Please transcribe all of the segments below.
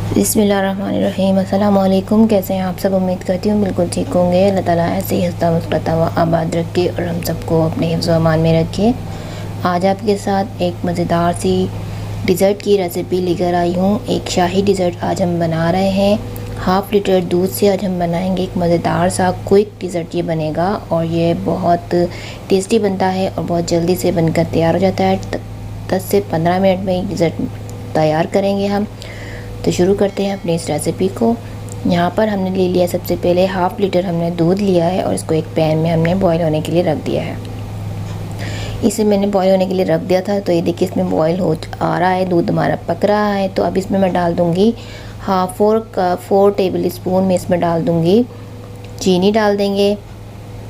बिस्मिल्लाहिर्रहमानिर्रहीम। अस्सलाम वालेकुम। कैसे हैं आप सब? उम्मीद करती हूँ बिल्कुल ठीक होंगे। अल्लाह ताला ऐसे ही हंसता मुस्कुराता हुआ आबाद रखे और हम सबको अपने हिफ्ज़ व अमान में रखे। आज आपके साथ एक मज़ेदार सी डिज़र्ट की रेसिपी लेकर आई हूँ। एक शाही डिज़र्ट आज हम बना रहे हैं। हाफ़ लीटर दूध से आज हम बनाएंगे एक मज़ेदार सा क्विक डिज़र्ट ये बनेगा और ये बहुत टेस्टी बनता है और बहुत जल्दी से बनकर तैयार हो जाता है। 10 से 15 मिनट में डिज़र्ट तैयार करेंगे हम। तो शुरू करते हैं अपनी इस रेसिपी को। यहाँ पर हमने ले लिया सबसे पहले हाफ़ लीटर हमने दूध लिया है और इसको एक पैन में हमने बॉईल होने के लिए रख दिया है। इसे मैंने बॉईल होने के लिए रख दिया था। तो ये देखिए इसमें बॉईल हो आ रहा है, दूध हमारा पक रहा है। तो अब इसमें मैं डाल दूँगी 4 टेबल स्पून में इसमें डाल दूँगी चीनी डाल देंगे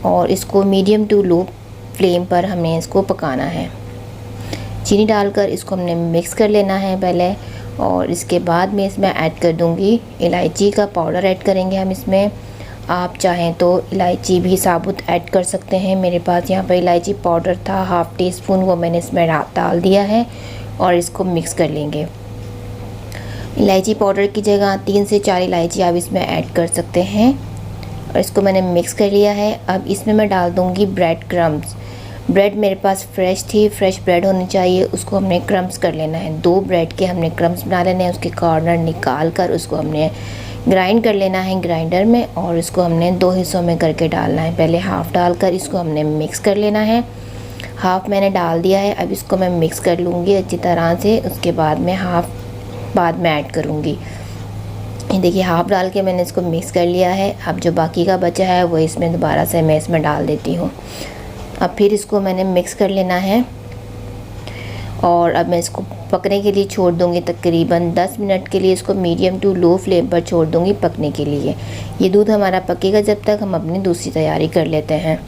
और इसको मीडियम टू लो फ्लेम पर हमें इसको पकाना है। चीनी डालकर इसको हमने मिक्स कर लेना है पहले और इसके बाद में इसमें ऐड कर दूंगी इलायची का पाउडर ऐड करेंगे हम इसमें। आप चाहें तो इलायची भी साबुत ऐड कर सकते हैं। मेरे पास यहाँ पर इलायची पाउडर था 1/2 टीस्पून, वो मैंने इसमें डाल दिया है और इसको मिक्स कर लेंगे। इलायची पाउडर की जगह 3 से 4 इलायची आप इसमें ऐड कर सकते हैं और इसको मैंने मिक्स कर लिया है। अब इसमें मैं डाल दूँगी ब्रेड क्रम्स। ब्रेड मेरे पास फ्रेश थी, फ्रेश ब्रेड होनी चाहिए। उसको हमने क्रम्स कर लेना है। 2 ब्रेड के हमने क्रम्स बना लेने हैं। उसके कॉर्नर निकाल कर उसको हमने ग्राइंड कर लेना है ग्राइंडर में और इसको हमने 2 हिस्सों में करके डालना है। पहले हाफ़ डालकर इसको हमने मिक्स कर लेना है। हाफ़ मैंने डाल दिया है। अब इसको मैं मिक्स कर लूँगी अच्छी तरह से। उसके बाद मैं हाफ़ बाद में ऐड करूँगी। ये देखिए हाफ़ डाल के मैंने इसको मिक्स कर लिया है। अब जो बाकी का बचा है वो इसमें दोबारा से मैं इसमें डाल देती हूँ। अब फिर इसको मैंने मिक्स कर लेना है और अब मैं इसको पकने के लिए छोड़ दूँगी। तकरीबन 10 मिनट के लिए इसको मीडियम टू लो फ्लेम पर छोड़ दूँगी पकने के लिए। ये दूध हमारा पकेगा जब तक हम अपनी दूसरी तैयारी कर लेते हैं।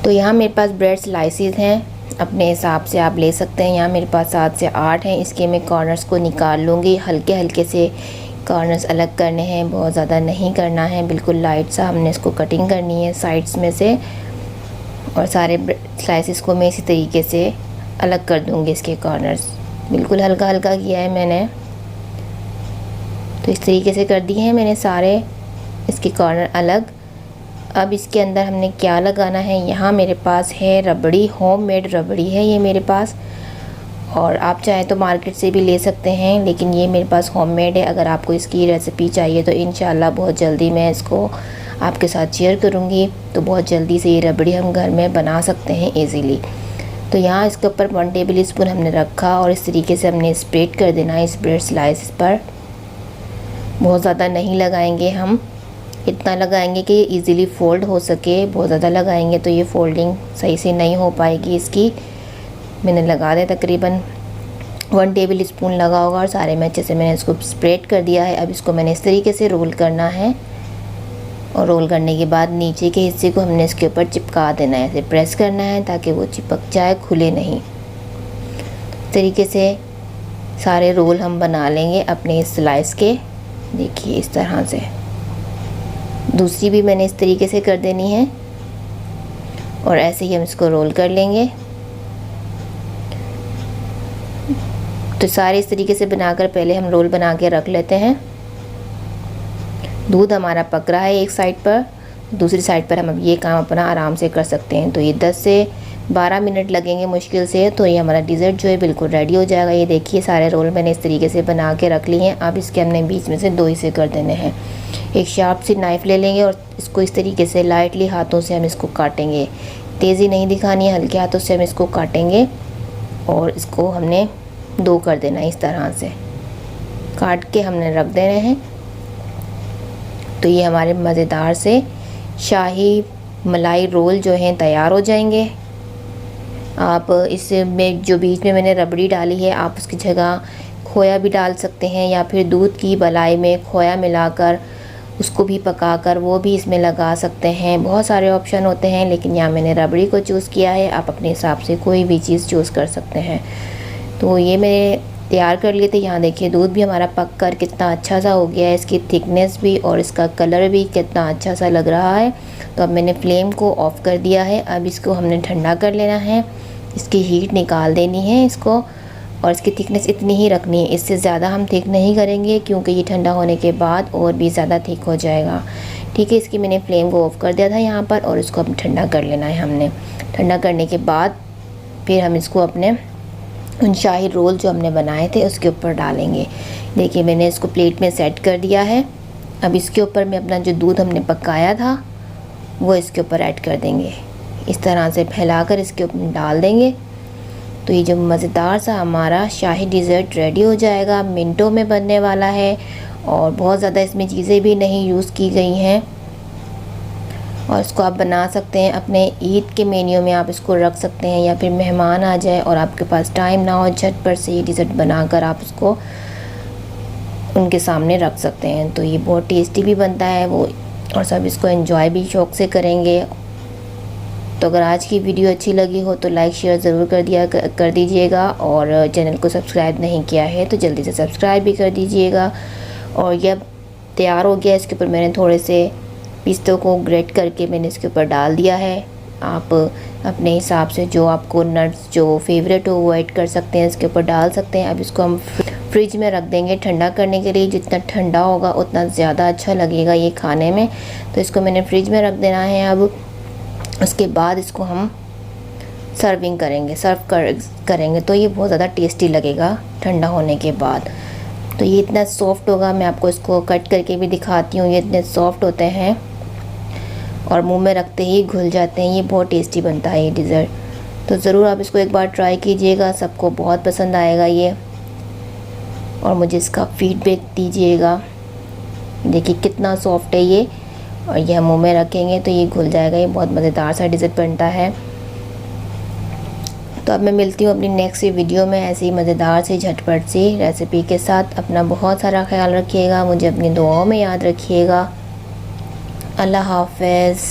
तो यहाँ मेरे पास ब्रेड स्लाइसेस हैं, अपने हिसाब से आप ले सकते हैं। यहाँ मेरे पास 7 से 8 हैं। इसके मैं कॉर्नर्स को निकाल लूँगी। हल्के हल्के से कॉर्नर्स अलग करने हैं, बहुत ज़्यादा नहीं करना है, बिल्कुल लाइट सा हमने इसको कटिंग करनी है साइड्स में से। और सारे स्लाइसेस को मैं इसी तरीके से अलग कर दूँगी। इसके कॉर्नर्स बिल्कुल हल्का हल्का किया है मैंने। तो इस तरीके से कर दिए हैं मैंने सारे इसके कॉर्नर अलग। अब इसके अंदर हमने क्या लगाना है, यहाँ मेरे पास है रबड़ी, होममेड रबड़ी है ये मेरे पास। और आप चाहें तो मार्केट से भी ले सकते हैं, लेकिन ये मेरे पास होममेड है। अगर आपको इसकी रेसिपी चाहिए तो इंशाल्लाह बहुत जल्दी मैं इसको आपके साथ शेयर करूँगी। तो बहुत जल्दी से ये रबड़ी हम घर में बना सकते हैं इजीली। तो यहाँ इसके ऊपर 1 टेबल स्पून हमने रखा और इस तरीके से हमने स्प्रेड कर देना है इस ब्रेड स्लाइस पर। बहुत ज़्यादा नहीं लगाएंगे हम, इतना लगाएंगे कि ये ईज़िली फ़ोल्ड हो सके। बहुत ज़्यादा लगाएंगे तो ये फ़ोल्डिंग सही से नहीं हो पाएगी इसकी। मैंने लगा दिया तकरीबन 1 टेबल स्पून लगा होगा और सारे में अच्छे से मैंने इसको स्प्रेड कर दिया है। अब इसको मैंने इस तरीके से रोल करना है और रोल करने के बाद नीचे के हिस्से को हमने इसके ऊपर चिपका देना है। ऐसे प्रेस करना है ताकि वो चिपक जाए, खुले नहीं। इस तरीके से सारे रोल हम बना लेंगे अपने स्लाइस के। देखिए इस तरह से दूसरी भी मैंने इस तरीके से कर देनी है और ऐसे ही हम इसको रोल कर लेंगे। तो सारे इस तरीके से बनाकर पहले हम रोल बना के रख लेते हैं। दूध हमारा पक रहा है एक साइड पर, दूसरी साइड पर हम अब ये काम अपना आराम से कर सकते हैं। तो ये 10 से 12 मिनट लगेंगे मुश्किल से। तो ये हमारा डिज़र्ट जो है बिल्कुल रेडी हो जाएगा। ये देखिए सारे रोल मैंने इस तरीके से बना के रख लिए हैं। अब इसके हमने बीच में से 2 हिस्से कर देने हैं। एक शार्प सी नाइफ़ ले लेंगे और इसको इस तरीके से लाइटली हाथों से हम इसको काटेंगे। तेज़ी नहीं दिखानी है, हल्के हाथों से हम इसको काटेंगे और इसको हमने 2 कर देना है। इस तरह से काट के हमने रख देने हैं। तो ये हमारे मज़ेदार से शाही मलाई रोल जो हैं तैयार हो जाएंगे। आप इसमें जो बीच में मैंने रबड़ी डाली है, आप उसकी जगह खोया भी डाल सकते हैं या फिर दूध की मलाई में खोया मिलाकर उसको भी पकाकर वो भी इसमें लगा सकते हैं। बहुत सारे ऑप्शन होते हैं, लेकिन यहाँ मैंने रबड़ी को चूज़ किया है। आप अपने हिसाब से कोई भी चीज़ चूज़ कर सकते हैं। तो ये मैंने तैयार कर लिए थे। यहाँ देखिए दूध भी हमारा पक कर कितना अच्छा सा हो गया है। इसकी थिकनेस भी और इसका कलर भी कितना अच्छा सा लग रहा है। तो अब मैंने फ्लेम को ऑफ़ कर दिया है। अब इसको हमने ठंडा कर लेना है, इसकी हीट निकाल देनी है इसको और इसकी थिकनेस इतनी ही रखनी है, इससे ज़्यादा हम थिक नहीं करेंगे क्योंकि ये ठंडा होने के बाद और भी ज़्यादा थिक हो जाएगा। ठीक है, इसकी मैंने फ्लेम को ऑफ़ कर दिया था यहाँ पर और इसको अब ठंडा कर लेना है हमने। ठंडा करने के बाद फिर हम इसको अपने उन शाही रोल जो हमने बनाए थे उसके ऊपर डालेंगे। देखिए मैंने इसको प्लेट में सेट कर दिया है। अब इसके ऊपर में अपना जो दूध हमने पकाया था वो इसके ऊपर ऐड कर देंगे। इस तरह से फैलाकर इसके ऊपर डाल देंगे तो ये जो मज़ेदार सा हमारा शाही डिज़र्ट रेडी हो जाएगा। मिनटों में बनने वाला है और बहुत ज़्यादा इसमें चीज़ें भी नहीं यूज़ की गई हैं और इसको आप बना सकते हैं अपने ईद के मेन्यू में, आप इसको रख सकते हैं या फिर मेहमान आ जाए और आपके पास टाइम ना हो, झटपट से ये डिज़र्ट बनाकर आप उसको उनके सामने रख सकते हैं। तो ये बहुत टेस्टी भी बनता है वो और सब इसको एंजॉय भी शौक़ से करेंगे। तो अगर आज की वीडियो अच्छी लगी हो तो लाइक शेयर ज़रूर कर दीजिएगा और चैनल को सब्सक्राइब नहीं किया है तो जल्दी से सब्सक्राइब भी कर दीजिएगा। और ये अब तैयार हो गया। इसके ऊपर मैंने थोड़े से पिस्तों को ग्रेट करके मैंने इसके ऊपर डाल दिया है। आप अपने हिसाब से जो आपको नट्स जो फेवरेट हो वो ऐड कर सकते हैं, इसके ऊपर डाल सकते हैं। अब इसको हम फ्रिज में रख देंगे ठंडा करने के लिए। जितना ठंडा होगा उतना ज़्यादा अच्छा लगेगा ये खाने में। तो इसको मैंने फ्रिज में रख देना है। अब उसके बाद इसको हम सर्व करेंगे तो ये बहुत ज़्यादा टेस्टी लगेगा ठंडा होने के बाद। तो ये इतना सॉफ्ट होगा, मैं आपको इसको कट करके भी दिखाती हूँ। ये इतने सॉफ्ट होते हैं और मुंह में रखते ही घुल जाते हैं। ये बहुत टेस्टी बनता है ये डिज़र्ट। तो ज़रूर आप इसको एक बार ट्राई कीजिएगा, सबको बहुत पसंद आएगा ये और मुझे इसका फीडबैक दीजिएगा। देखिए कितना सॉफ्ट है ये और ये हम मुँह में रखेंगे तो ये घुल जाएगा। ये बहुत मज़ेदार सा डिज़र्ट बनता है। तो अब मैं मिलती हूँ अपनी नेक्स्ट वीडियो में ऐसी मज़ेदार सी झटपट सी रेसिपी के साथ। अपना बहुत सारा ख्याल रखिएगा, मुझे अपनी दुआओं में याद रखिएगा। अल्लाह हाफ़िज़।